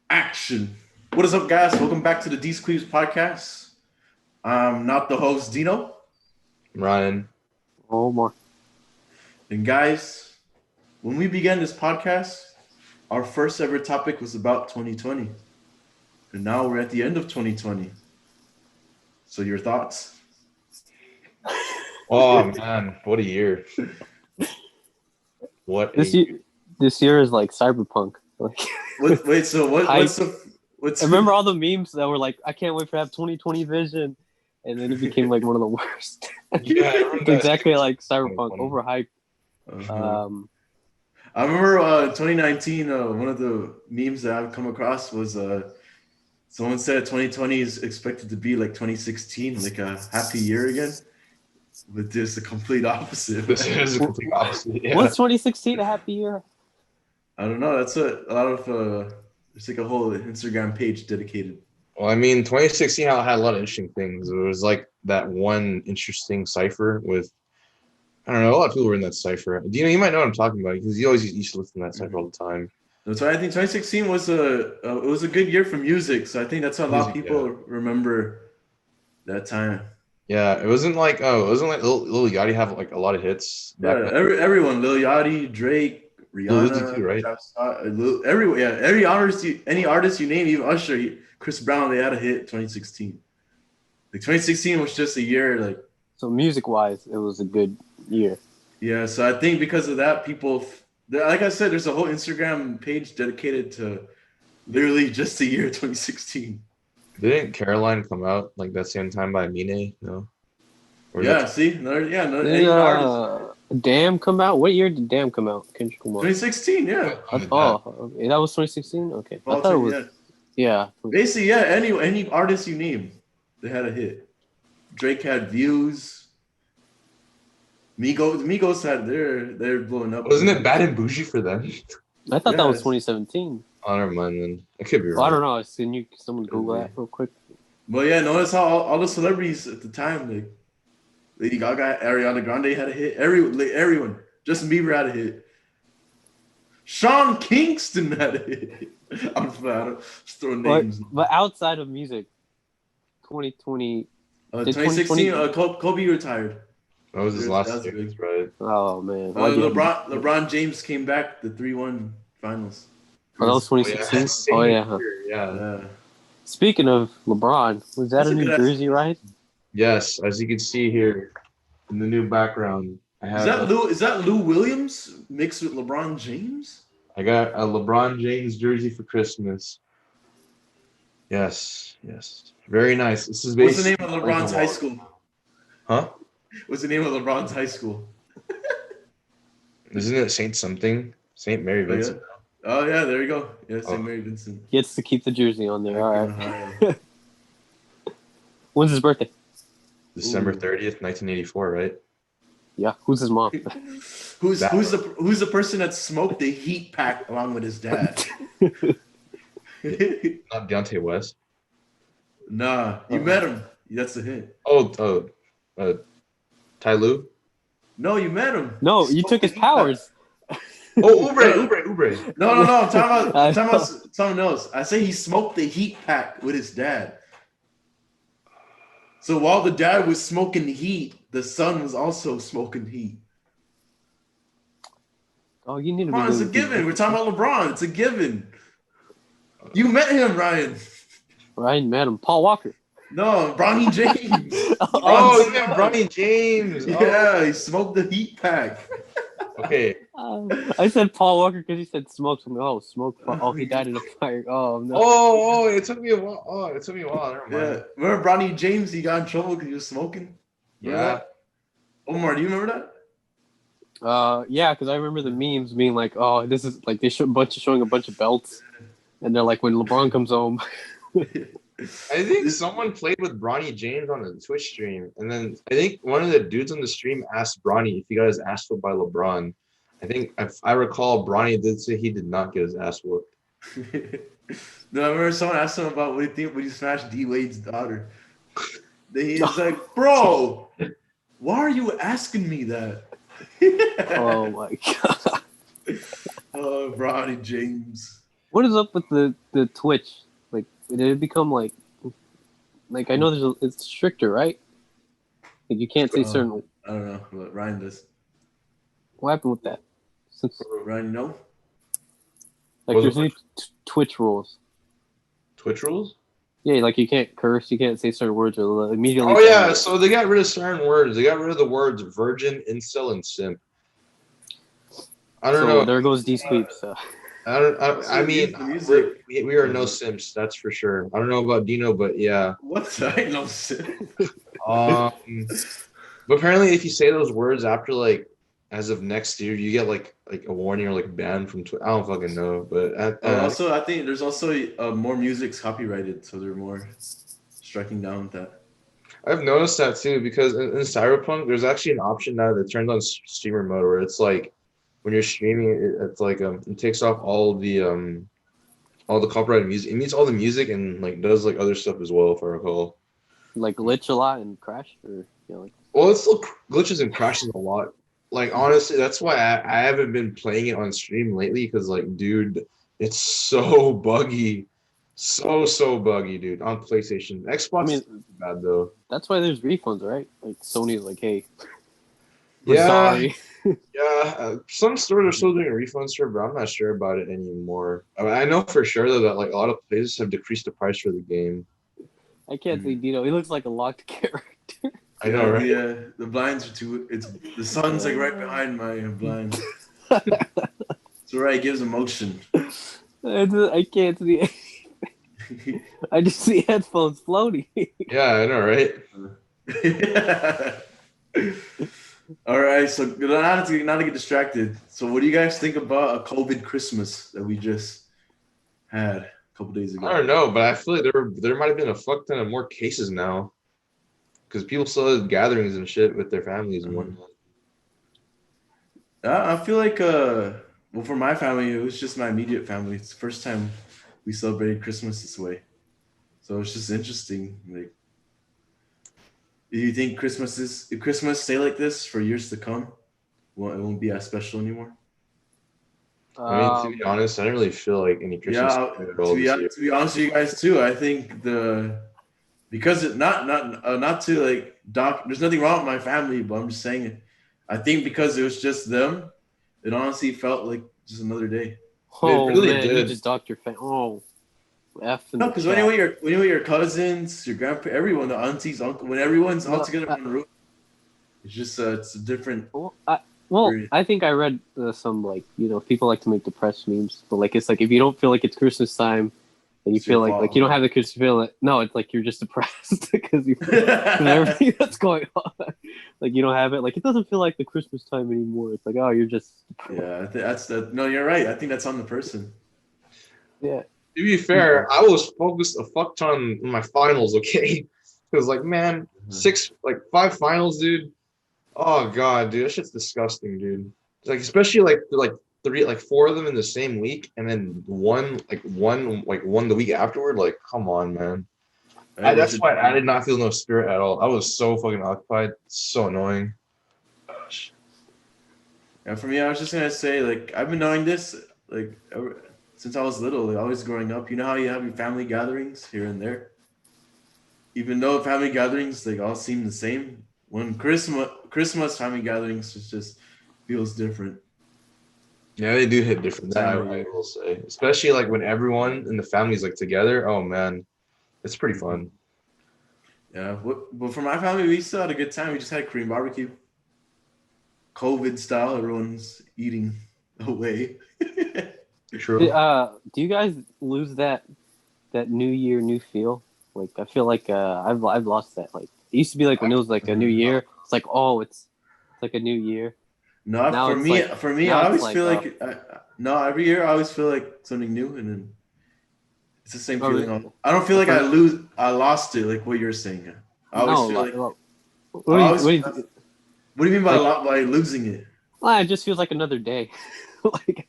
Action. What is up, guys? Welcome back to the DeezQuibs Podcast. I'm not the host, Dino. Ryan. Oh my. And guys, when we began this podcast, our first ever topic was about 2020. And now we're at the end of 2020. So your thoughts? Oh man, what a year! What This year is like cyberpunk. Like, What's I remember all the memes that were like, I can't wait for have 2020 vision, and then it became like one of the worst. Yeah, It's exactly like cyberpunk, overhyped. I remember 2019, one of the memes that I've come across was someone said 2020 is expected to be like 2016, like a happy year again. But this is the complete opposite. This is a complete opposite. Yeah. What's 2016 a happy year? I don't know. That's a lot of there's like a whole Instagram page dedicated. Well, I mean, 2016 had a lot of interesting things. It was like that one interesting cipher with, I don't know, a lot of people were in that cipher. Dino, you might know what I'm talking about because you always used to listen to that cipher all the time. So I think 2016 was a good year for music. So I think that's how a lot of people remember that time. Yeah, it wasn't like Lil Yachty have like a lot of hits. Yeah, everyone, Lil Yachty, Drake, Rihanna, too, right? Travis Scott, everyone, yeah, any artist you name, even Usher, Chris Brown, they had a hit 2016. Like 2016 was just a year, like. So music wise, it was a good year. Yeah, so I think because of that, people, like I said, there's a whole Instagram page dedicated to literally just the year 2016. Didn't Caroline come out like that same time by Mine? No. Yeah, see, any artist. Damn come out. What year did Damn come out? Kendrick Lamar. 2016, yeah. That was 2016. Okay, I thought it was. Yeah. Basically, yeah. Any artist you name, they had a hit. Drake had Views. Migos had they're blowing up. Wasn't it Bad and Bougie for them? I thought that was 2017. Oh, never mind then. I could be wrong. Well, I don't know. Can someone Google that real quick? But yeah, notice how all the celebrities at the time, like Lady Gaga, Ariana Grande had a hit. Everyone. Justin Bieber had a hit. Sean Kingston had a hit. I'm just throwing names. But outside of music, 2020. 2016, Kobe retired. That was his last year, right? Oh man. LeBron James came back the 3-1 finals. Oh, that was 2016. Oh yeah. Yeah. Speaking of LeBron, was that a New Jersey, right? Yes, as you can see here in the new background, I have. Is that Lou Williams mixed with LeBron James? I got a LeBron James jersey for Christmas. Yes, very nice. This is what's the name of LeBron's high school? Huh? What's the name of LeBron's high school? Isn't it St. Mary Vincent? Oh yeah, there you go. Yeah, St. Mary Vincent. He gets to keep the jersey on there. All right. When's his birthday? December 30th, 1984, right? Yeah. Who's his mom? Who's the person that smoked the heat pack along with his dad? Not Deontay West. Nah, you met him. That's the hint. Ty Lue? No, you met him. No, you took his powers. Oh, Oubre. No. I'm talking about something else. I say he smoked the heat pack with his dad. So while the dad was smoking heat, the son was also smoking heat. Oh, you need to. Come on, it's a given. We're talking about LeBron. It's a given. You met him, Ryan. Ryan met him. Paul Walker. No, Bronny James. You meant Bronny James. Yeah, he smoked the heat pack. Okay. I said Paul Walker because he said smoke. Smoke. Oh, he died in a fire. Oh no. Oh, it took me a while. Never mind. Yeah. Remember Bronny James? He got in trouble because he was smoking. Yeah. Omar, do you remember that? Yeah, because I remember the memes being like, "Oh, this is like showing a bunch of belts," and they're like, "When LeBron comes home." I think someone played with Bronny James on a Twitch stream, and then I think one of the dudes on the stream asked Bronny if he got his ass whooped by LeBron. I think if I recall, Bronny did say he did not get his ass whooped. No, I remember someone asked him about what he think when he smashed D Wade's daughter. He's like, "Bro, why are you asking me that?" Oh my god. Oh, Bronny James. What is up with the Twitch? Like, did it become like I know it's stricter, right? Like you can't say certain. I don't know, but Ryan does. What happened with that? Since Ryan, no. like there's new Twitch rules. Twitch rules? Yeah, like you can't curse, you can't say certain words, or immediately. Oh yeah, so they got rid of certain words. They got rid of the words virgin, incel, and simp. I don't know. There goes DeezQuibs. So. I mean, we are no simps, that's for sure. I don't know about Dino, but yeah. What? I ain't no simp. But apparently, if you say those words after like, as of next year, you get like a warning or like banned from Twitter. I don't fucking know, but also, I think there's also more music's copyrighted, so they're more striking down with that. I've noticed that too because in Cyberpunk, there's actually an option now that turns on streamer mode where it's like when you're streaming, it's like it takes off all the copyrighted music. It mutes all the music and like does like other stuff as well, if I recall. Like glitch a lot and crash, or like. Well, it still glitches and crashes a lot. Like honestly, that's why I haven't been playing it on stream lately because like, dude, it's so buggy, so buggy, dude. On PlayStation, Xbox is bad though. That's why there's refunds, right? Like Sony's like, hey, we're sorry. Yeah, some stores are still doing a refund store, but I'm not sure about it anymore. I know for sure though that like a lot of places have decreased the price for the game. I can't say Dino. He looks like a locked character. I know, right? Yeah, the blinds are too. The sun's like right behind my blinds. So right, it gives emotion. I can't see anything. I just see headphones floating. Yeah, I know, right? All right, so not to get distracted. So, what do you guys think about a COVID Christmas that we just had a couple days ago? I don't know, but I feel like there might have been a fuck ton of more cases now. Because people still have gatherings and shit with their families and whatnot. I feel like, well, for my family, it was just my immediate family. It's the first time we celebrated Christmas this way. So it's just interesting. Like, do you think if Christmas stay like this for years to come, well, it won't be as special anymore? I mean, to be honest, I didn't really feel like any Christmas. To be honest with you guys too, I think because it not to like there's nothing wrong with my family, but I'm just saying it. I think because it was just them, it honestly felt like just another day. Oh, it really man, did. You just docked your family. Oh, no, because when you're with your cousins, your grandpa, everyone, the aunties, uncle, when everyone's all together in the room, it's just it's a different. I think I read some like people like to make depressed memes, but like it's like if you don't feel like it's Christmas time. And you feel like you don't have the Christmas feeling. No, it's like you're just depressed because everything that's going on. Like you don't have it. Like it doesn't feel like the Christmas time anymore. It's like you're just. Yeah, I think that's the. No, you're right. I think that's on the person. Yeah. To be fair, I was focused a fuck ton on my finals. Okay, because like man, 5 finals, dude. Oh god, dude, that shit's disgusting, dude. Like especially like 4 of them in the same week, and then one the week afterward. Like, come on, man. That's why I did not feel no spirit at all. I was so fucking occupied. So annoying. Gosh. Yeah, for me, I was just gonna say, like, I've been knowing this like since I was little. Like, always growing up, you know how you have your family gatherings here and there. Even though family gatherings like all seem the same, when Christmas family gatherings just feels different. Yeah, they do hit different. That I will say, especially like when everyone in the family is like together. Oh man, it's pretty fun. Yeah, but for my family, we still had a good time. We just had Korean barbecue, COVID style. Everyone's eating away. True. Do you guys lose that New Year, new feel? Like I feel like I've lost that. Like it used to be like when it was like a new year. It's like it's like a new year. No, now for me, I always feel like every year I always feel like something new, and then it's the same feeling. Really? I don't feel like I lost it, like what you're saying. I always feel like. What do you mean by losing it? Well, it just feels like another day. Like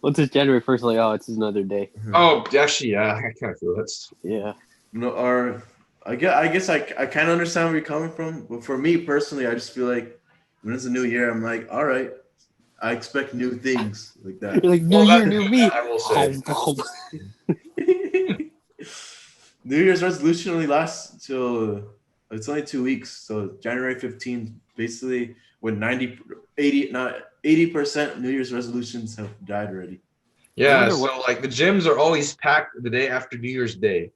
once it's January 1st, like it's another day. Oh, actually, yeah, I kind of feel that. Yeah. No, I guess I kind of understand where you're coming from, but for me personally, I just feel like when it's a new year, I'm like, all right, I expect new things like that. You're like, new year, new me. I will say. New Year's resolution only lasts till it's only 2 weeks. So January 15th, basically when 80% New Year's resolutions have died already. Yeah, so like the gyms are always packed the day after New Year's Day.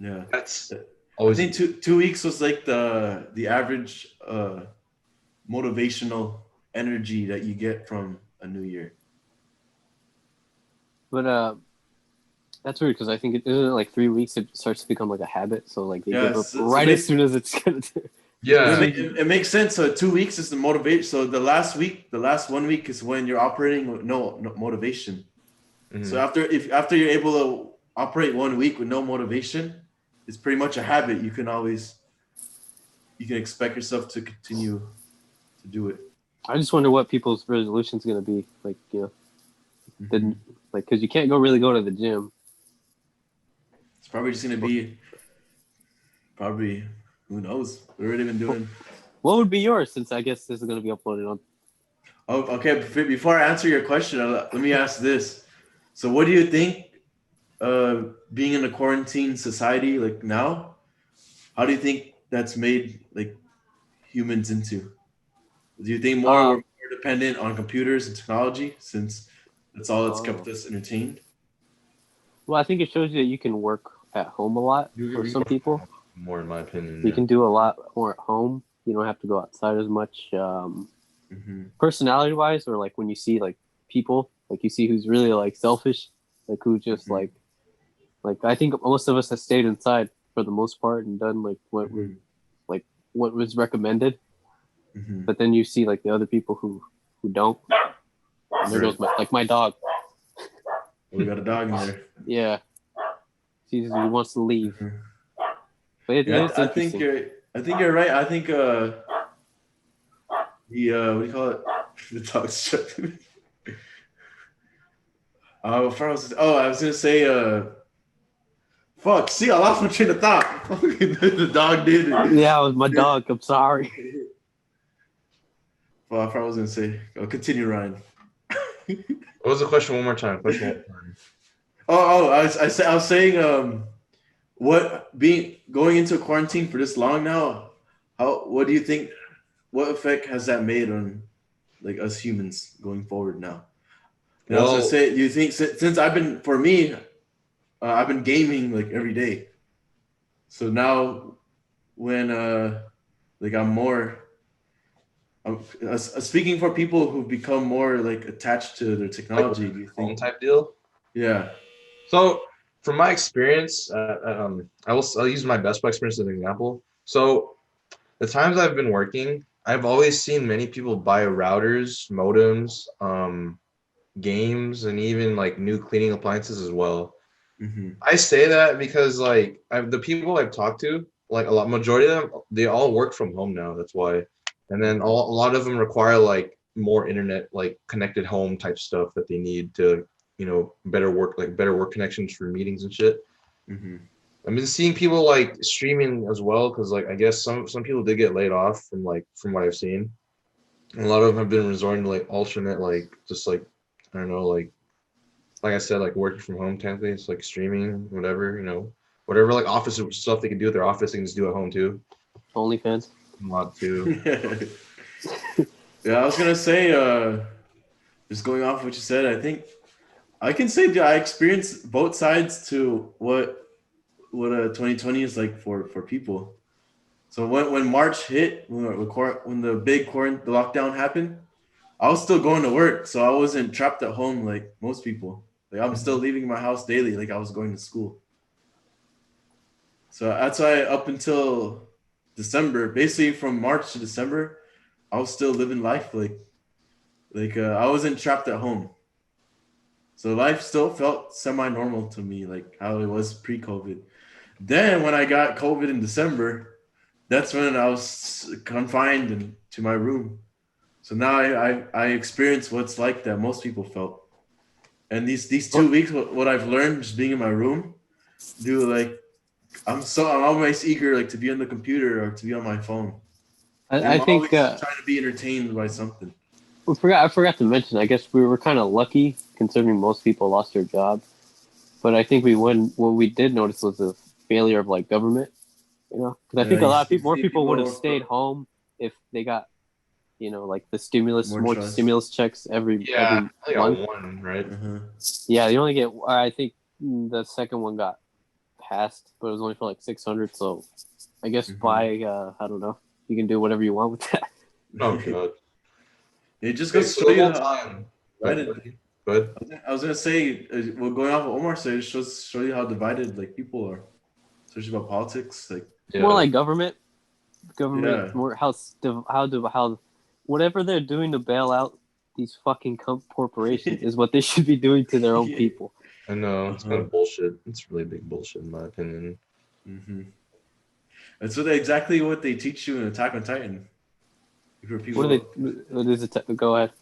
Yeah. That's I always think 2 weeks was like the average motivational energy that you get from a new year. But that's weird because I think isn't it like 3 weeks it starts to become like a habit. So like they give up right as soon as it's gonna. Yeah, it makes sense. So 2 weeks is the motivation. So the last 1 week is when you're operating with no motivation. Mhm. So after you're able to operate 1 week with no motivation, it's pretty much a habit. You can expect yourself to continue to do it. I just wonder what people's resolution's gonna be like. Because you can't really go to the gym. It's probably just gonna be who knows. We've already been doing. What would be yours? Since I guess this is gonna be uploaded on. Oh, okay. Before I answer your question, let me ask this. So, what do you think? Being in a quarantine society like now, how do you think that's made like humans into? Do you think we're more dependent on computers and technology since that's all that's kept us entertained? Well, I think it shows you that you can work at home a lot for some people. More in my opinion. You can do a lot more at home. You don't have to go outside as much. Personality-wise, or like when you see like people, like you see who's really like selfish, like who just like I think most of us have stayed inside for the most part and done like what was recommended. But then you see like the other people who don't. And there goes my dog. We got a dog in there. Yeah, he wants to leave. But I think you're right. I think what do you call it? The dog's shut. I was gonna say fuck. See, I lost my train of thought. The dog did it. Yeah, it was my dog. I'm sorry. Well, I was gonna say. Continue, Ryan. What was the question? One more time. I was saying going into quarantine for this long now. What do you think? What effect has that made on like us humans going forward now? And I was gonna say, do you think since I've been gaming like every day, so now when like I'm speaking for people who've become more like attached to their technology. Like, do you think type deal? Yeah. So from my experience, I'll use my Best Buy experience as an example. So the times I've been working, I've always seen many people buy routers, modems, games, and even like new cleaning appliances as well. I say that because like the people I've talked to, like majority of them, they all work from home now. That's why. And then a lot of them require like more internet, like connected home type stuff that they need to, better work connections for meetings and shit. I've been seeing people like streaming as well because like I guess some people did get laid off from what I've seen. And a lot of them have been resorting to like alternate like just like I don't know like I said like working from home technically. It's like streaming whatever whatever like office stuff they can do at their office they can just do at home too. OnlyFans. A lot too. Yeah, I was gonna say, just going off what you said, I think I can say that I experienced both sides to what 2020 is like for people. So when March hit, when the the lockdown happened, I was still going to work, so I wasn't trapped at home like most people. Like I'm still leaving my house daily, like I was going to school. So that's why up until December, basically from March to December, I was still living life like I wasn't trapped at home. So life still felt semi-normal to me, like how it was pre-COVID. Then when I got COVID in December, that's when I was confined to my room. So now I experience what's like that most people felt. And these 2 weeks, what I've learned just being in my room, I'm always eager like to be on the computer or to be on my phone. I think always trying to be entertained by something. I forgot to mention. I guess we were kind of lucky considering most people lost their job. But I think what we did notice was the failure of like government. You know, because I think a lot of more people would have stayed home if they got, like the more stimulus checks every I got month. one, right? Yeah, you only get. I think the second one got passed, but it was only for like 600. So I guess by I don't know, you can do whatever you want with that. Oh god. It just goes to show you time. Divided. Good. I was gonna say, well, going off what Omar said, it just show you how divided like people are, especially about politics. Like more like government, more how whatever they're doing to bail out these fucking corporations is what they should be doing to their own people. I know it's kind of bullshit. It's really big bullshit in my opinion. And so exactly what they teach you in Attack on Titan. For people, what is it? Go ahead.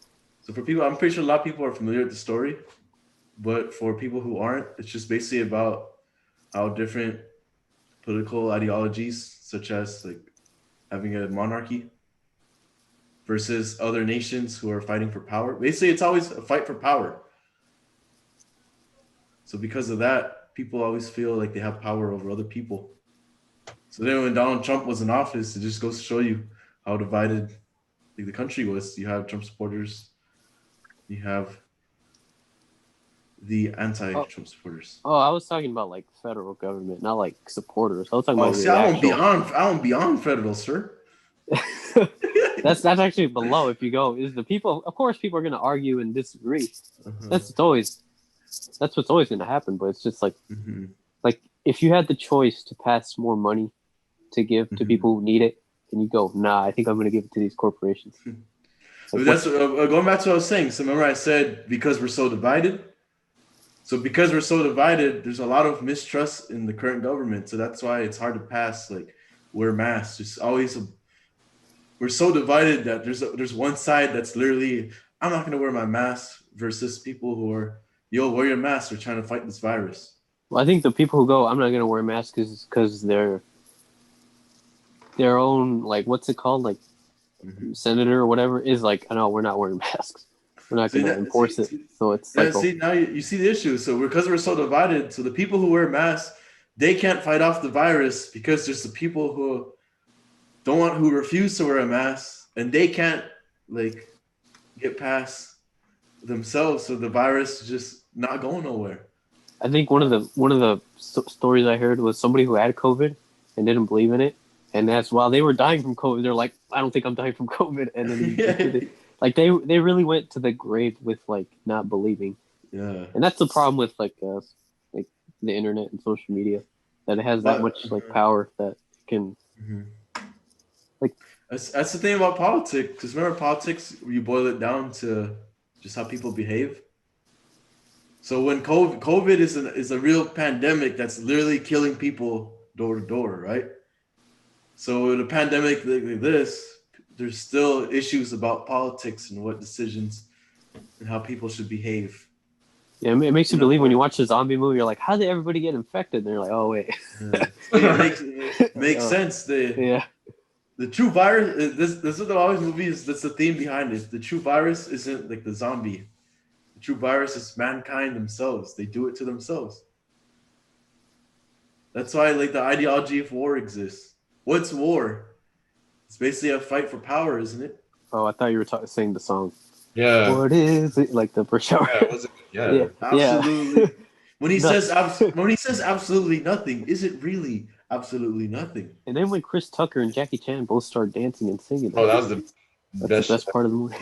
So for people, I'm pretty sure a lot of people are familiar with the story, but for people who aren't, it's just basically about how different political ideologies, such as like having a monarchy versus other nations who are fighting for power. Basically, it's always a fight for power. So because of that, people always feel like they have power over other people. So then when Donald Trump was in office, it just goes to show you how divided the country was. You have Trump supporters. You have the anti-Trump supporters. Oh, I was talking about like federal government, not like supporters. I was talking about. See, I won't be on federal, sir. That's actually below. If you go, is the people. Of course, people are going to argue and disagree. That's what's always going to happen. But it's just like, like if you had the choice to pass more money to give to people who need it, and you go, nah, I think I'm going to give it to these corporations. Like, that's going back to what I was saying. So remember I said because we're so divided. So because we're so divided, there's a lot of mistrust in the current government. So that's why it's hard to pass like wear masks. It's always we're so divided that there's one side that's literally I'm not gonna wear my mask versus people who are wear your mask. They're trying to fight this virus. Well, I think the people who go I'm not gonna wear masks is because they're their own like what's it called like senator or whatever is like I know we're not wearing masks. We're not going to enforce it. So it's like now you see the issue. So because we're so divided, so the people who wear masks, they can't fight off the virus because there's the people who who refuse to wear a mask, and they can't like get past themselves. So the virus is just not going nowhere. I think one of the stories I heard was somebody who had COVID and didn't believe in it, and that's while they were dying from COVID, they're like, I don't think I'm dying from COVID, and then like they really went to the grave with like not believing. Yeah. And that's the problem with like the internet and social media, that it has that much like power that can like that's the thing about politics. Because remember politics, you boil it down to just how people behave. So when COVID is a real pandemic that's literally killing people door to door, right? So in a pandemic like this, there's still issues about politics and what decisions and how people should behave. Yeah, it makes you believe when you watch a zombie movie, you're like, how did everybody get infected? And they're like, oh, wait. It makes sense. The true virus, this is what always movies, that's the theme behind it. The true virus isn't like the zombie. The true virus is mankind themselves. They do it to themselves. That's why like the ideology of war exists. What's war? It's basically a fight for power, isn't it? Oh, I thought you were saying the song. Yeah. What is it? Like the first hour. Yeah. Absolutely. When he says absolutely nothing, is it really absolutely nothing? And then when Chris Tucker and Jackie Chan both start dancing and singing. Oh, that was the best part of the movie.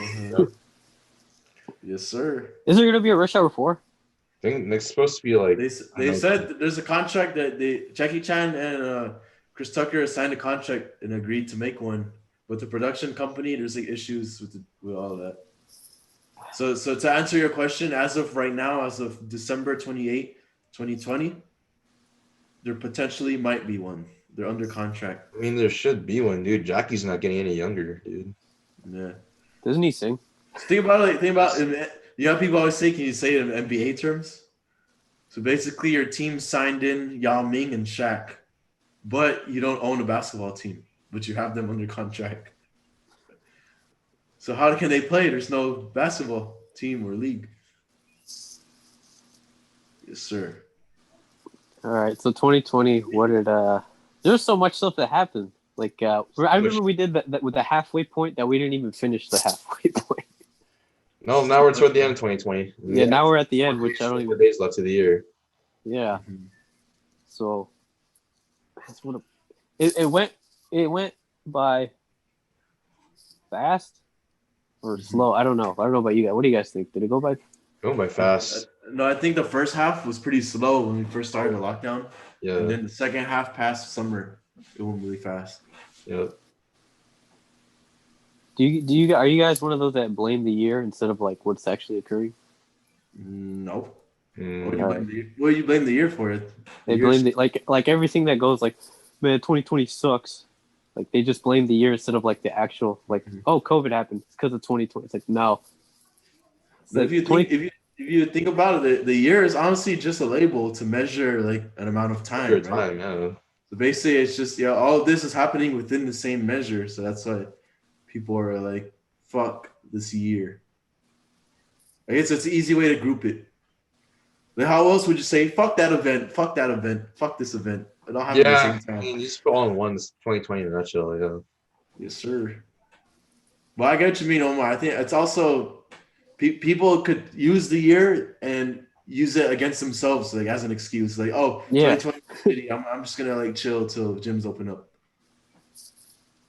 Yes, sir. Is there gonna be a Rush Hour 4? I think it's supposed to be like they said there's a contract that Jackie Chan and Chris Tucker signed a contract and agreed to make one, but the production company, there's like issues with all of that. So to answer your question, as of right now, as of December 28, 2020, there potentially might be one. They're under contract. I mean, there should be one, dude. Jackie's not getting any younger, dude. Yeah. Doesn't he sing? Think about you know, people always say, can you say it in NBA terms? So basically, your team signed in Yao Ming and Shaq, but you don't own a basketball team, but you have them under contract. So how can they play? There's no basketball team or league. Yes, sir. All right, so 2020. What did There's so much stuff that happened. Like I remember we did that with the halfway point that we didn't even finish the halfway point. No, now we're toward the end of 2020. Yeah, now we're at the end, which I don't even. Days left of the year. Yeah. Mm-hmm. So that's what it went by fast or slow. I don't know about you guys. What do you guys think? Did it go by? Going by fast. No, I think the first half was pretty slow when we first started the lockdown. Yeah. And then the second half past summer, it went really fast. Yeah. Are you guys one of those that blame the year instead of like what's actually occurring? No. Mm. What do you blame the year for? It. They blame like everything that goes like, man, 2020 sucks. Like they just blame the year instead of like the actual like, oh, COVID happened. It's because of 2020. It's like no. But if you think about it, the year is honestly just a label to measure like an amount of time. Right? Yeah. So basically, it's just all of this is happening within the same measure. So that's why people are like, "Fuck this year." I guess it's an easy way to group it. Like how else would you say, "Fuck that event, fuck that event, fuck this event"? It all happens at the same time. I mean, you just put all in one. 2020 in a nutshell. Yeah. Yes, sir. Well, I get what you mean, Omar. I think it's also people could use the year and use it against themselves, like as an excuse. Like, oh, yeah, 2020, I'm just gonna like chill till gyms open up.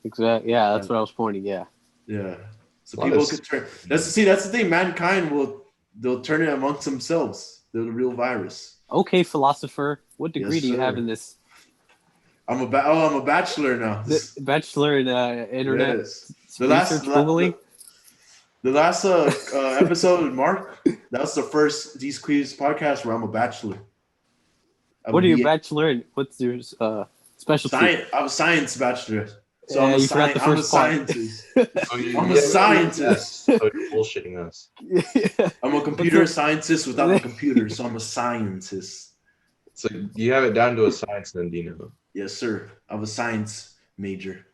Exactly. Yeah, that's what I was pointing. Yeah. Yeah. So people could turn. That's the thing. Mankind they'll turn it amongst themselves. They're the real virus. Okay, philosopher. What degree do you have in this? I'm a bachelor now. Bachelor in internet. Yes. The last episode, Mark, that was the first DeezQuibs podcast where I'm a bachelor. What are you bachelor in? What's your specialty? I'm a science bachelor. So I'm a scientist. I'm a scientist. So you're bullshitting us. Yeah. I'm a computer scientist without a computer, so I'm a scientist. So you have it down to a science then, Dino. Yes, sir. I'm a science major.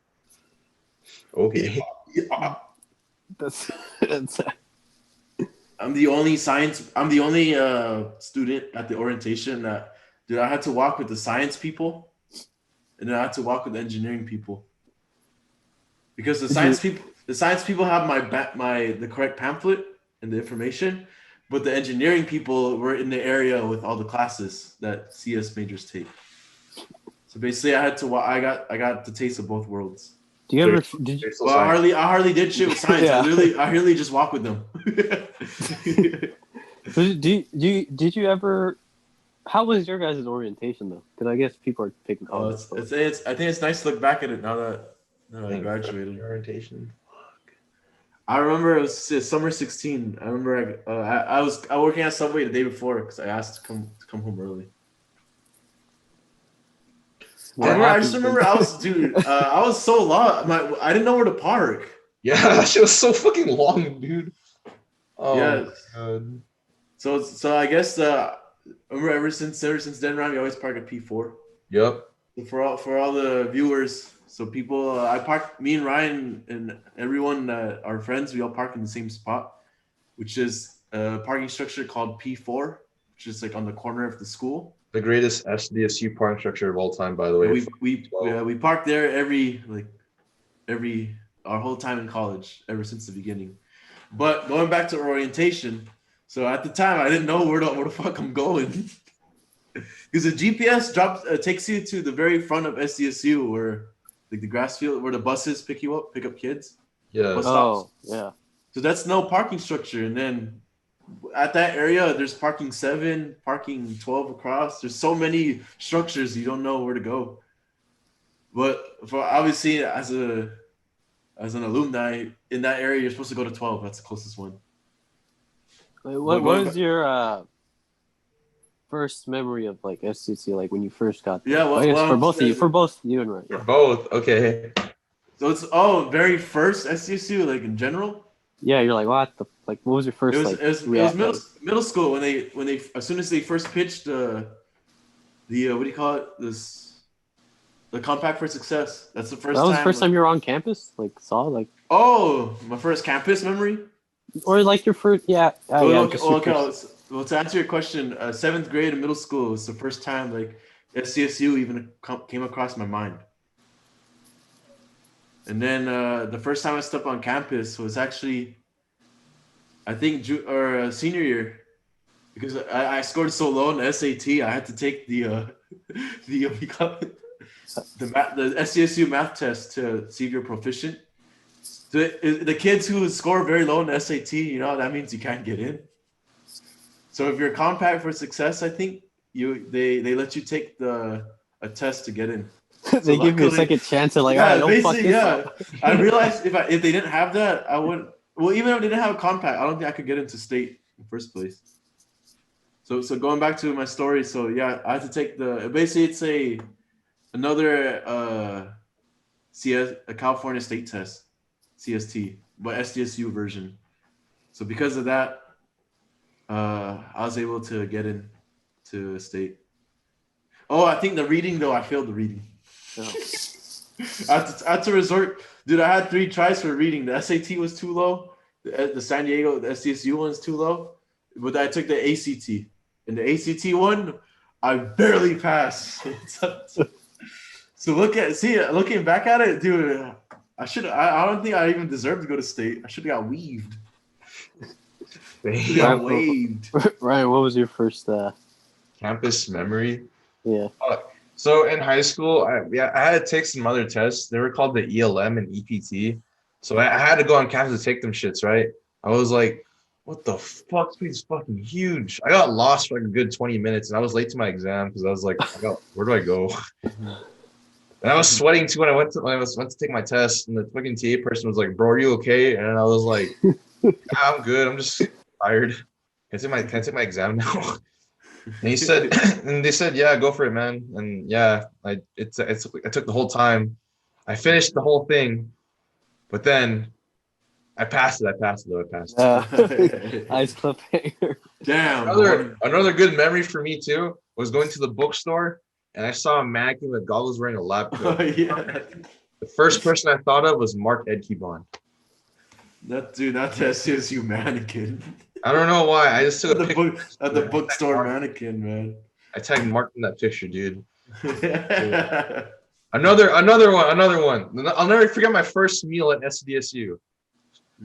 Okay. Yeah. That's I'm the only student at the orientation that I had to walk with the science people, and then I had to walk with the engineering people. Because the science people have the correct pamphlet and the information, but the engineering people were in the area with all the classes that CS majors take. So basically, I got the taste of both world. Do you ever? Did you? Well, I hardly did shit with science. Yeah. I really just walk with them. Did you ever? How was your guys' orientation though? Because I guess people are picking. I think it's nice to look back at it now that I graduated. Orientation. I remember it was summer 16. I remember I was working at Subway the day before because I asked to come home early. I just remember I was so lost. I didn't know where to park. Yeah, that shit was so fucking long, dude. Oh, yeah. God. So I guess ever since then, Ryan, we always park at P4. Yep. So for all the viewers, so people, I park. Me and Ryan and everyone that are friends, we all park in the same spot, which is a parking structure called P4, which is like on the corner of the school. The greatest SDSU parking structure of all time, by the way. We parked there our whole time in college, ever since the beginning. But going back to orientation, so at the time I didn't know where the fuck I'm going, because the GPS takes you to the very front of SDSU, where like the grass field where the buses pick up kids. Yeah. Oh, yeah. So that's no parking structure, and then at that area, there's parking 7, parking 12 across. There's so many structures you don't know where to go. But for obviously as an alumni in that area, you're supposed to go to 12. That's the closest one. What was your first memory of like SCC, like when you first got there? Yeah, for both you and Ryan. For both, okay. So it's very first SCSU, like in general. Yeah, you're like, what was your first? It was middle school when they as soon as they first pitched the what do you call it, this The Compact for Success. That's the first That was time. the first time you were on campus? Like, Oh, my first campus memory? Or like your first, yeah. Well, to answer your question, 7th grade in middle school was the first time like SCSU even came across my mind. And then the first time I stepped on campus was actually, I think, senior year, because I scored so low in the SAT, I had to take the the SCSU math test to see if you're proficient. The kids who score very low in the SAT, that means you can't get in. So if you're Compact for Success, I think they let you take a test to get in. They give you a second chance to don't fuck this up. I realized if they didn't have that, I wouldn't. Well, even if they didn't have a Compact, I don't think I could get into state in the first place. So going back to my story, so yeah, I had to take it's another a California state test, CST, but SDSU version. So because of that, I was able to get in to state. Oh, I think the reading though, I failed the reading. Oh. I had to resort, dude. I had 3 tries for reading. The SAT was too low. The San Diego, the SDSU one's too low. But I took the ACT, and the ACT one, I barely passed. So looking back at it, dude, I don't think I even deserved to go to state. I should have got weaved. Ryan, what was your first campus memory? Yeah. So in high school, I had to take some other tests. They were called the ELM and EPT. So I had to go on campus to take them shits, right? I was like, what the fuck? This place is fucking huge. I got lost for like a good 20 minutes, and I was late to my exam because I was like, where do I go? And I was sweating too when I went to take my test, and the fucking TA person was like, bro, are you okay? And I was like, I'm good. I'm just tired. Can I take my exam now? And they said, yeah, go for it, man. And yeah, I took the whole time. I finished the whole thing, but then I passed it. Ice cliffhanger. Damn. Another good memory for me too was going to the bookstore, and I saw a mannequin with goggles wearing a lab coat. Oh, yeah. The first person I thought of was Mark Edkebon. That's the SCSU mannequin. I don't know why. I just took a picture at the bookstore mannequin, man. I tagged Mark in that picture, dude. Another one. I'll never forget my first meal at SDSU.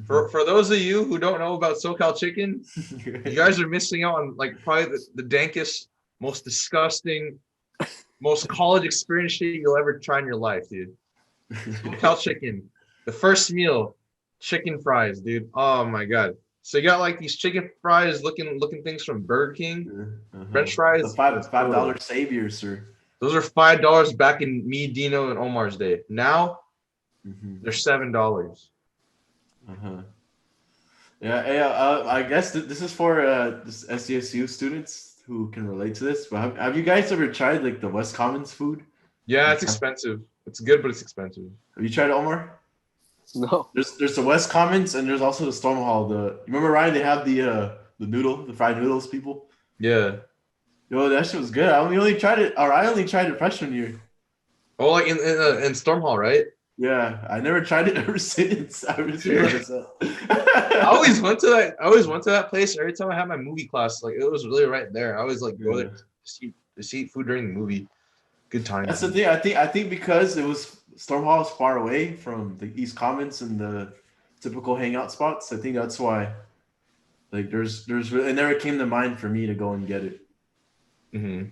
For those of you who don't know about SoCal Chicken, you guys are missing out on like probably the dankest, most disgusting, most college experience shit you'll ever try in your life, dude. SoCal Chicken. The first meal, chicken fries, dude. Oh my god. So you got like these chicken fries looking things from Burger King, French fries. The $5 saviors, sir. Those are $5 back in me, Dino, and Omar's day. Now they're $7. Yeah. I guess this is for SDSU students who can relate to this. But have you guys ever tried like the West Commons food? Yeah, it's expensive. It's good, but it's expensive. Have you tried it, Omar? No. There's the West Commons and there's also the Storm Hall. You remember, Ryan? They have the fried noodles, people. Yeah. Yo, that shit was good. I only tried it freshman year. Oh, like in Storm Hall, right? Yeah, I never tried it ever since. I always went to that place every time I had my movie class. Like it was really right there. I always like go there to eat food during the movie. Good time. That's the thing. I think because it was Storm Hall is far away from the East Commons and the typical hangout spots. I think that's why. Like there's it never came to mind for me to go and get it. Mm-hmm.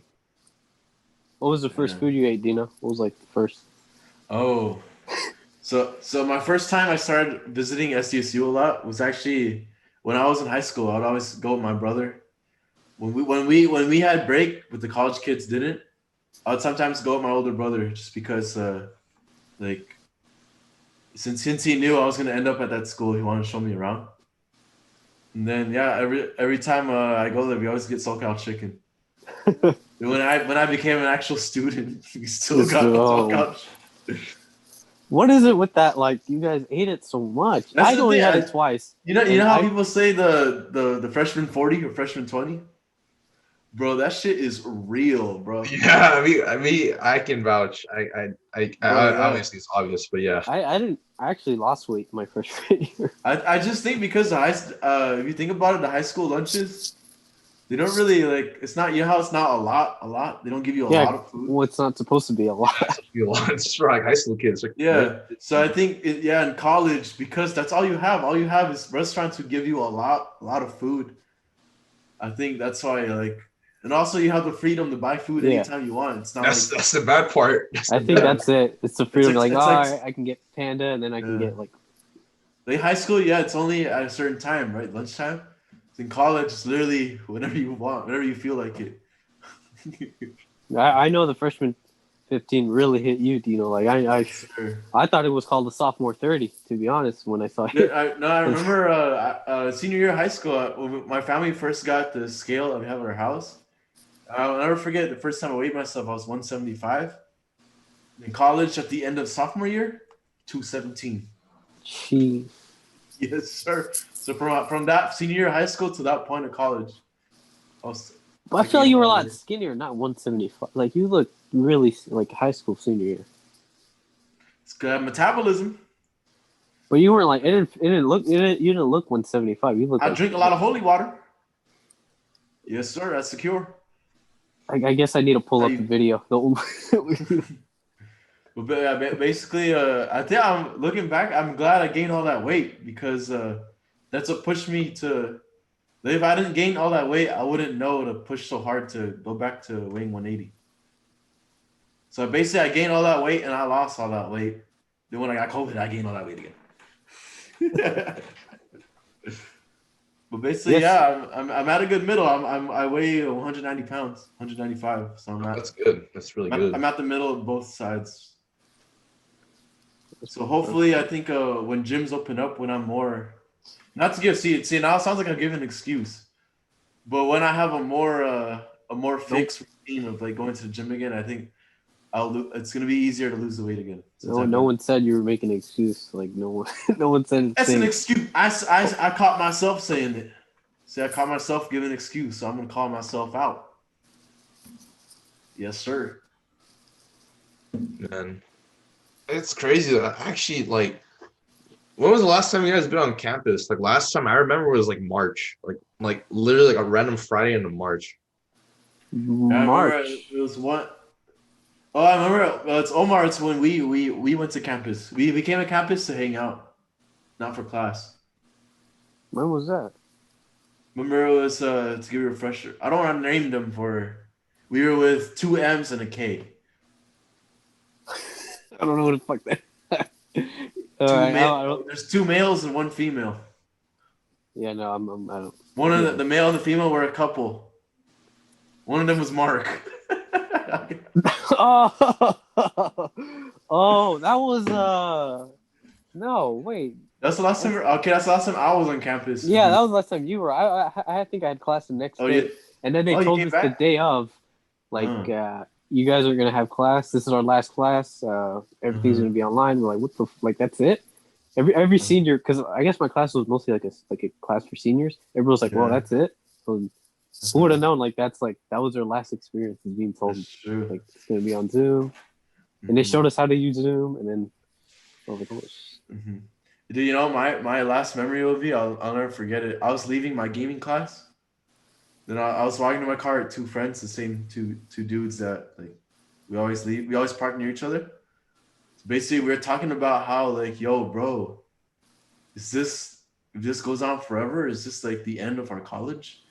What was the first food you ate, Dina? What was like the first? Oh, so my first time I started visiting SDSU a lot was actually when I was in high school. I would always go with my brother. When we had break, but the college kids didn't, I would sometimes go with my older brother just because, like, since he knew I was gonna end up at that school, he wanted to show me around. And then every time I go there, we always get SoCal chicken. When I became an actual student, we still got SoCal chicken. What is it with that? Like, you guys ate it so much. I only had it twice. You know how people say the freshman 40 or freshman 20? Bro, that shit is real, bro. Yeah, I can vouch. I Bro, yeah. obviously it's obvious, but yeah. I actually lost weight my freshman year. I just think because if you think about it, the high school lunches, they don't really like. It's not, you know how it's not a lot. They don't give you a lot of food. Well, it's not supposed to be a lot. It's for like high school kids. Like, Yeah. So I think in college, because that's all you have. All you have is restaurants who give you a lot of food. I think that's why and also you have the freedom to buy food anytime you want. It's not that's the bad part. I think that's it. It's the freedom. It's I can get Panda, and then I can get like high school. Yeah, it's only at a certain time, right? Lunchtime. In college, it's literally whenever you want, whenever you feel like it. I know the freshman 15 really hit you, Dino. Like I thought it was called the sophomore 30. To be honest, when I saw it. I remember senior year of high school. When my family first got the scale that we have at our house. I'll never forget the first time I weighed myself. I was 175. In college, at the end of sophomore year, 217. Jeez. Yes, sir. So from that senior year of high school to that point of college, I feel like you were a lot skinnier, not 175. Like you look really like high school senior year. It's good metabolism. But you weren't like you didn't look 175. You look. I drink a lot of holy water. Yes, sir. That's secure. I guess I need to pull up the video. But basically, I think I'm looking back. I'm glad I gained all that weight because that's what pushed me to. If I didn't gain all that weight, I wouldn't know to push so hard to go back to weighing 180. So basically, I gained all that weight and I lost all that weight. Then when I got COVID, I gained all that weight again. But basically, yeah, I'm at a good middle. I weigh 190 pounds, 195. So that's good. That's really good. I'm at the middle of both sides. So hopefully, I think when gyms open up, when I'm more, not to give see now it sounds like I'm giving an excuse, but when I have a more fixed routine of like going to the gym again, I think it's gonna be easier to lose the weight again. No one said you were making an excuse. Like no one said. That's an excuse. I caught myself saying it. See, I caught myself giving an excuse, so I'm gonna call myself out. Yes, sir. Man, it's crazy. Actually, like, when was the last time you guys been on campus? Like last time I remember was like March, like literally like a random Friday into March. March. It was what? Oh, I remember. It's Omar. It's when we went to campus. We came to campus to hang out, not for class. When was that? Remember, it was to give you a refresher. I don't want to name them for. We were with 2 M's and a K. I don't know what the fuck that. There's 2 males and 1 female. Yeah, no, I don't. One of the male and the female were a couple. One of them was Mark. Oh, that was no, wait. That's the last time. Okay, that's the last time I was on campus. Yeah, that was the last time you were. I think I had class the next day, yeah. And then they told us the day of, like, you guys are gonna have class. This is our last class. Everything's gonna be online. We're like, what the like? That's it. Every senior, because I guess my class was mostly like a class for seniors. Everyone's like, well, that's it. So, who would have known? Like that was their last experience, is being told like it's gonna be on Zoom, and they showed us how to use Zoom, and then over the course. Mm-hmm. Dude, you know my last memory of you, I'll never forget it. I was leaving my gaming class, then I was walking to my car with 2 friends, the same two dudes that like we always park near each other. So basically, we were talking about how like, yo, bro, if this goes on forever, is this like the end of our college?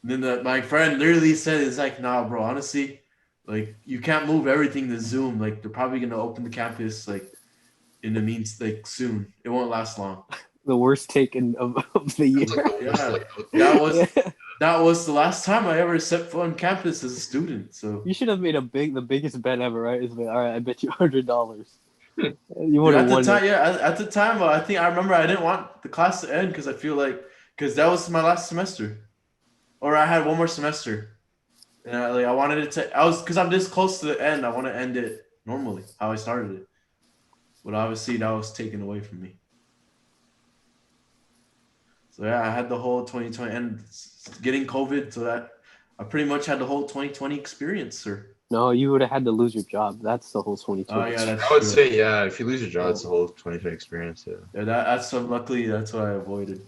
And then my friend literally said, "It's like, nah, bro. Honestly, like you can't move everything to Zoom. Like they're probably gonna open the campus like in the means like soon. It won't last long." The worst take of the year. Yeah, that was the last time I ever set foot on campus as a student. So you should have made the biggest bet ever, right? It's like, all right, I bet you $100. You would have won. At the time, I remember I didn't want the class to end because I feel like that was my last semester. Or I had one more semester, and I wanted it to. Because I'm this close to the end. I want to end it normally, how I started it. But obviously, that was taken away from me. So yeah, I had the whole 2020 and getting COVID, so that I pretty much had the whole 2020 experience, sir. No, you would have had to lose your job. That's the whole 2020. Oh yeah, that's I would true. say, yeah, if you lose your job, it's the whole 2020 experience. Yeah. Yeah, that's luckily that's what I avoided.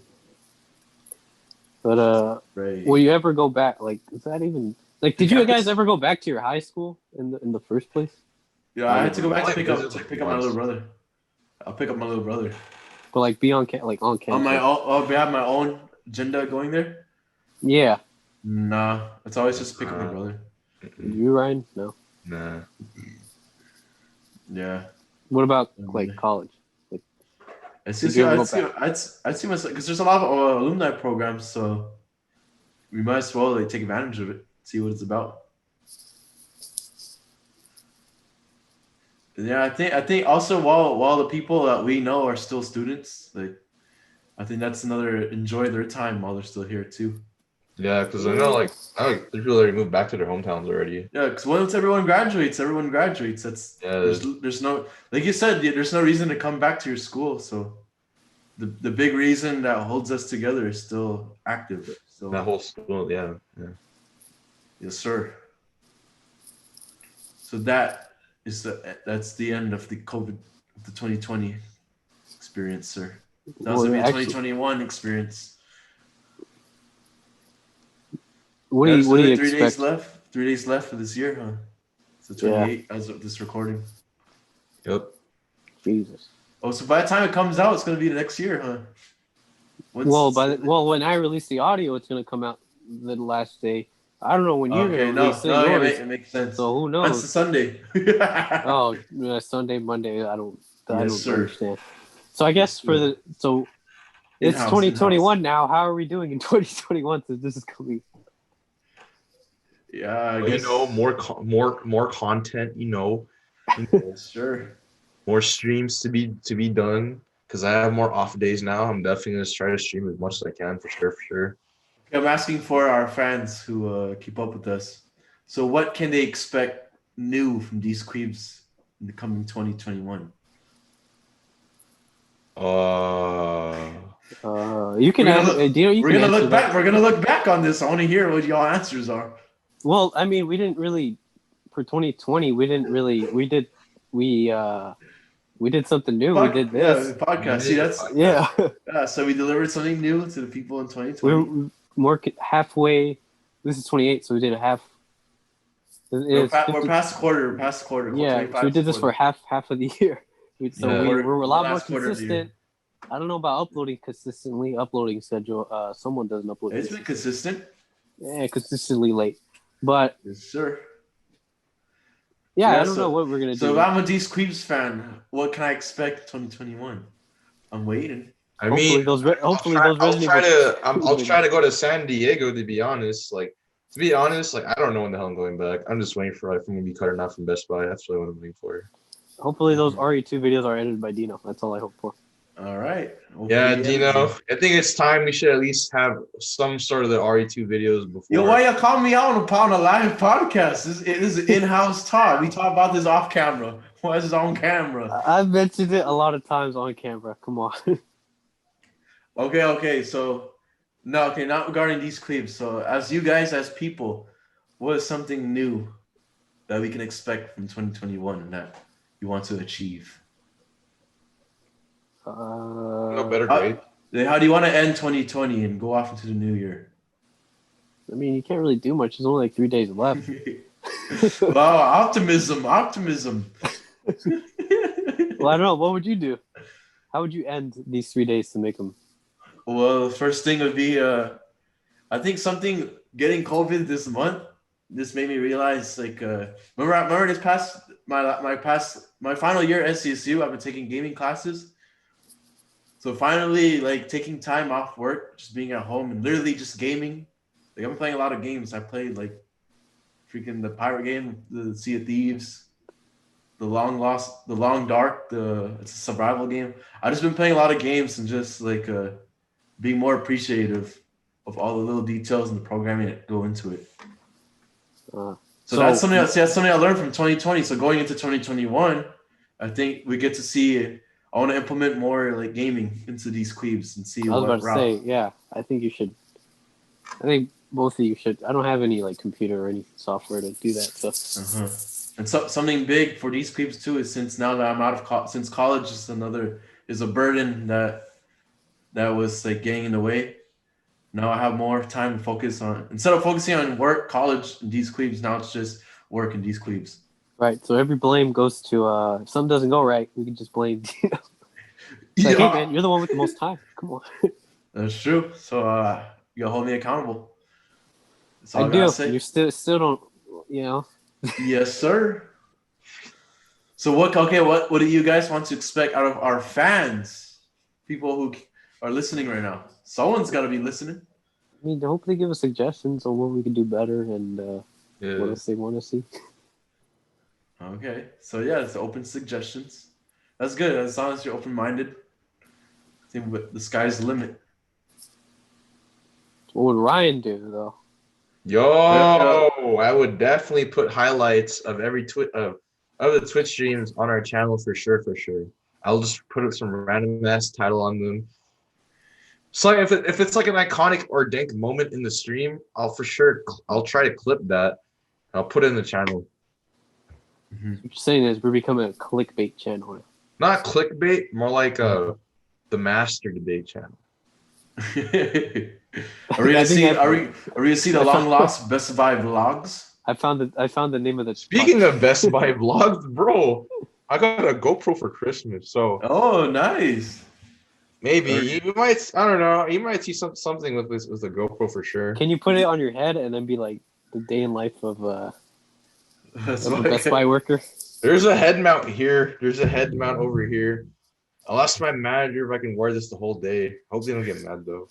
But Right. will you ever go back? Like, is that even like? Did you guys ever go back to your high school in the first place? Yeah, I had to go back to Like, pick up my once. little brother. I'll pick up my little brother. But like be on campus. On my own, I have my own agenda going there. Yeah. Nah, it's always just pick up my brother. You, Ryan? No. Nah. Yeah. What about like college? Like, I'd see myself because there's a lot of alumni programs, so we might as well like take advantage of it, see what it's about. Yeah, I think also while the people that we know are still students, like I think that's another enjoy their time while they're still here too. Yeah, because I know there's people already moved back to their hometowns already. Yeah, because once everyone graduates. That's there's no, like you said, there's no reason to come back to your school. So the big reason that holds us together is still active. So That whole school, yeah. yes, sir. So that's the end of the COVID, the 2020 experience, sir. That was gonna be a 2021 experience. What do you 3 expect? days left. 3 days left for this year, huh? So 28 as of this recording. Yep. Jesus. Oh, so by the time it comes out, it's gonna be the next year, huh? When I release the audio, it's gonna come out the last day. I don't know when you're gonna release it. It makes sense. So who knows? That's a Sunday. Oh, Sunday, Monday. I don't Yes, sir. understand. So I guess it's In-house, 2021 now. How are we doing in 2021 since this is coming? Yeah, I Well, guess. more content. Sure. More streams to be done. Because I have more off days now. I'm definitely gonna try to stream as much as I can for sure. I'm asking for our fans who keep up with us. So, what can they expect new from DeezQuibs in the coming 2021? You can ask. We're gonna look back. We're gonna look back on this. I want to hear what y'all answers are. Well, I mean, we didn't really for 2020. We did something new. We did this. Yeah, podcast. See, that's yeah. So we delivered something new to the people in 2020. We're more halfway. This is 28, so we did a half. We're past quarter. Yeah, so we did this for half of the year. We're a lot more consistent. I don't know about uploading consistently. Uploading schedule. Someone doesn't upload. It's been consistent. Yeah, consistently late. But yes, sir. Yeah, I don't know what we're gonna do. So if I'm a DeezQuibs fan, what can I expect 2021? I'm waiting. I'll try to go to San Diego. To be honest, I don't know when the hell I'm going back. I'm just waiting for I'm gonna be cut enough from Best Buy. That's really what I'm waiting for. Hopefully, those RE2 videos are edited by Dino. That's all I hope for. All right. Yeah, Dino. I think it's time we should at least have some sort of the RE2 videos before. Yo, why you call me out on a live podcast? It is an in-house talk. We talk about this off camera. Why is it on camera? I've mentioned it a lot of times on camera. Come on. Okay. So, not regarding DeezQuibs. So, as you guys, as people, what is something new that we can expect from 2021 that you want to achieve? No better grade. How do you want to end 2020 and go off into the new year? I mean, you can't really do much. There's only 3 days left. Wow, optimism. Well, I don't know. What would you do? How would you end these 3 days to make them? Well, the first thing would be, I think getting COVID this month. This made me realize, remember this past my final year at SCSU. I've been taking gaming classes. So finally, taking time off work, just being at home and literally just gaming. I've been playing a lot of games. I played freaking the pirate game, the Sea of Thieves, the Long Dark. It's a survival game. I've just been playing a lot of games and just being more appreciative of all the little details and the programming that go into it. So that's something I learned from 2020. So going into 2021, I think we get to see. I want to implement more gaming into DeezQuibs and see. I was about to say, yeah. I think you should. I think both of you should. I don't have any like computer or any software to do that. So. And something big for DeezQuibs too is since now that I'm out of since college is a burden that was like getting in the way. Now I have more time to focus on, instead of focusing on work, college, and DeezQuibs. Now it's just work and DeezQuibs. Right. So every blame goes to if something doesn't go right, we can just blame. It's like, hey man, you're the one with the most time. Come on. That's true. So you gotta hold me accountable. That's all I do. You still don't, you know. Yes, sir. So what do you guys want to expect out of our fans? People who are listening right now. Someone's got to be listening. I mean, hope they give us suggestions on what we can do better and what else they want to see. Okay. So yeah, it's open suggestions. That's good. As long as you're open-minded. I think the sky's the limit. What would Ryan do though? Yo, I would definitely put highlights of every of the Twitch streams on our channel for sure. I'll just put up some random ass title on them. So if it's like an iconic or dank moment in the stream, I'll try to clip that. I'll put it in the channel. Mm-hmm. What you're saying is we're becoming a clickbait channel now. Not clickbait, more like the master debate channel. Are we gonna see the long lost Best Buy vlogs? I found the name of the. Speaking of Best Buy vlogs, bro, I got a GoPro for Christmas. So. Oh, nice. Maybe you might. I don't know. You might see something with the GoPro for sure. Can you put it on your head and then be like the day in life of a Best Buy worker? There's a head mount here. There's a head mount over here. I'll ask my manager if I can wear this the whole day. Hope they don't get mad though.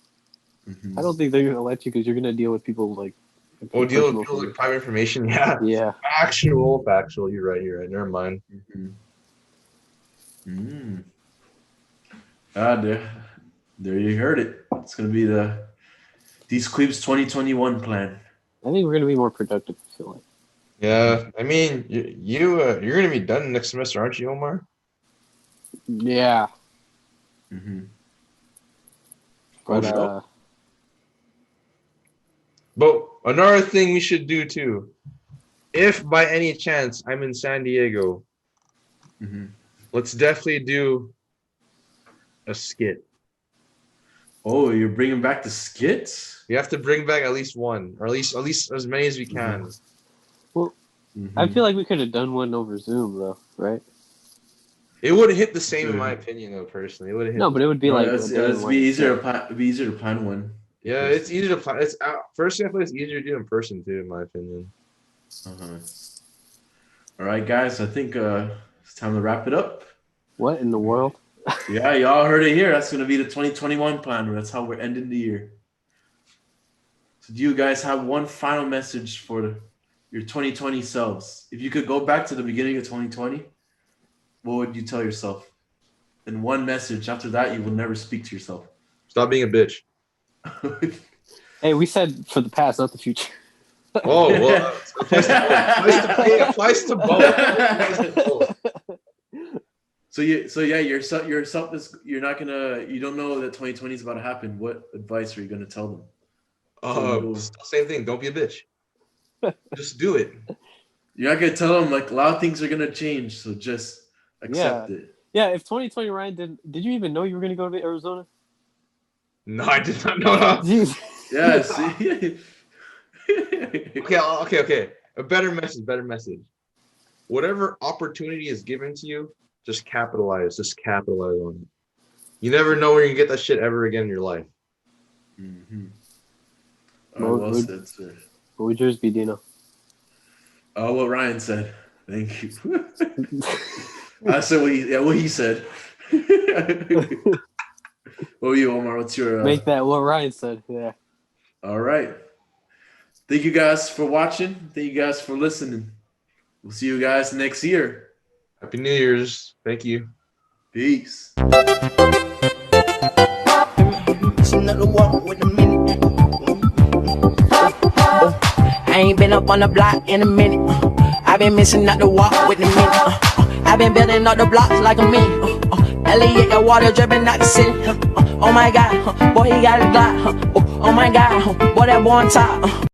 Mm-hmm. I don't think they're gonna let you because you're gonna deal with people like. Oh, deal with people like private information. Yeah. Yeah. Factual. You're right. Never mind. Mm-hmm. There you heard it. It's gonna be the DeezQuibs 2021 plan. I think we're gonna be more productive. I feel like. Yeah, I mean, you're gonna be done next semester, aren't you, Omar? Yeah. Mm-hmm. But another thing we should do too, if by any chance I'm in San Diego, let's definitely do a skit. Oh, you're bringing back the skits? We have to bring back at least one, or at least as many as we can. Well, I feel like we could have done one over Zoom though, right? It would have hit the same in my opinion, though. Personally, it would have hit. No, but it would be like it'd be easier to plan one. Yeah, it's easier to plan. It's personally, I feel it's easier to do in person too, in my opinion. All right, guys. I think it's time to wrap it up. What in the world? Yeah, y'all heard it here. That's gonna be the 2021 plan. That's how we're ending the year. So, do you guys have one final message for your 2020 selves? If you could go back to the beginning of 2020, what would you tell yourself? And one message. After that, you will never speak to yourself. Stop being a bitch. Hey, we said for the past, not the future. Oh, well, applies to both. Yourself is, you don't know that 2020 is about to happen. What advice are you going to tell them? Same thing. Don't be a bitch. Just do it. You're not going to tell them like a lot of things are going to change. So just accept it. Yeah. If 2020 Ryan did you even know you were going to go to Arizona? No, I did not know. Yeah. See? Okay. A better message. Whatever opportunity is given to you, just capitalize. Just capitalize on it. You never know where you can get that shit ever again in your life. Mm-hmm. Well said, sir. What would yours be, Dino? Oh, what Ryan said. Thank you. I said what he said. What were you, Omar? What's your... Make that what Ryan said, yeah. All right. Thank you guys for watching. Thank you guys for listening. We'll see you guys next year. Happy New Year's. Thank you. Peace. I ain't been up on the block in a minute. I've been missing out the walk with the minute. I've been building up the blocks like a minute. Elliot, the water dripping out the city. Oh my God, boy, he got a Glock. Oh my God, boy, that boy on top.